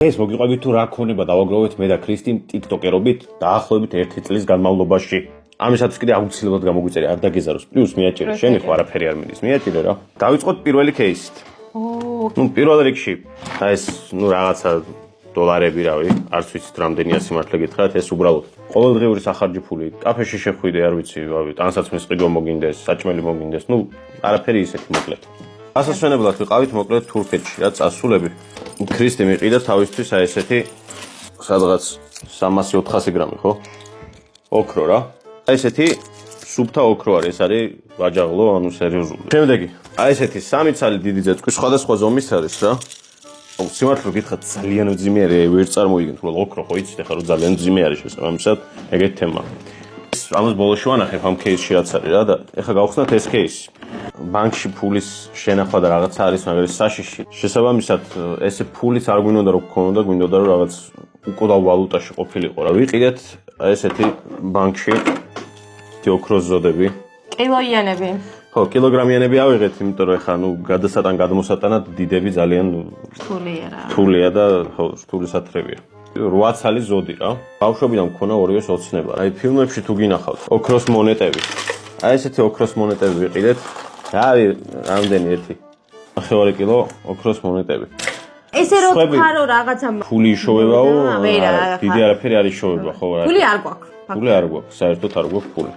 ეს მოგიყვებით თუ რა ქონება დავაგროვეთ მე და ქრისტიმ TikToker-ობით დაახლოებით 1 წლის განმავლობაში. ამისათვის კიდე აუცილებლად გამოგვიწერე არ დაგეზაროს პლუს მიაჭირე. შენი ხო არაფერი არ მიდის, მიაჭირე რა. დავიწყოთ პირველი кейსით. პირველ რიგში ეს რაღაცა დოლარები რავი, არც ვიცით რამდენია სიმართლე გითხრათ, ეს უბრალოდ ყოველდღიური სახარჯი ფული. კაფეში შეხვიდე, არ ვიცი, ტანსაცმლის ყიდვა მოგინდეს, საჭმელი მოგინდეს, არაფერი ისეთი მოკლედ. ასასვენებლად ვიყავით მოკლედ თურქეთში, რა წასულები. ქრისტი მიყიდა თავისთვის აი ესეთი სადღაც 300-400 გრამი, ხო? ოქრო რა. აი ესეთი სუფთა ოქრო არის, ეს არის ვაჯაღლო, ანუ სერიოზული. შემდეგი, აი ესეთი 3 ცალი დიდი ძეწვი, სხვადასხვა ზომის არის რა. სიმართლე გითხრათ, ძალიან მძიმე არის, ვერ წარმოვიდგენთ, რომ ოქრო ხო იცით, ახლა რომ ძალიან მძიმე არის შესაბამისად, ეგეთ თემა. ამას ბოლოში ვანახებ ამ кейსში რაც არის რა და ეხლა გავხსნათ ეს кейსი. ბანკში ფულის შენახვა და რაღაცა არის, მაგრამ საშიში. შესაბამისად, ესე ფულიც არ გვინდოდა რომ გქონოდა, გვინდოდა რომ რაღაც უკუდავ ვალუტაში ყოფილიყო რა. ვიყიდეთ ესეთი ბანკში ოქროს ზოდები. კილოიანები. ხო, კილოგრამიანები ავიღეთ, იმიტომ რომ ეხლა გადმოსატანად დიდები ძალიან რთულია და ხო, რთული სათრევია. 8 ცალი ზოდი რა. ბავშვობიდან მქონა ორივეს ოცნება. აი ფილმებში თუ გინახავთ, ოქროს მონეტები. აი ესეთი ოქროს მონეტები ვიყიდეთ. რავი, რამდენი 1.5 კილო ოქროს მონეტები. ესე რო თქვა რომ რაღაცა ფული იშოვებაო, დიდი არაფერი არ იშოვება, ხო რა. ფული არ გვაქვს. ფული არ გვაქვს, საერთოდ არ გვაქვს ფული.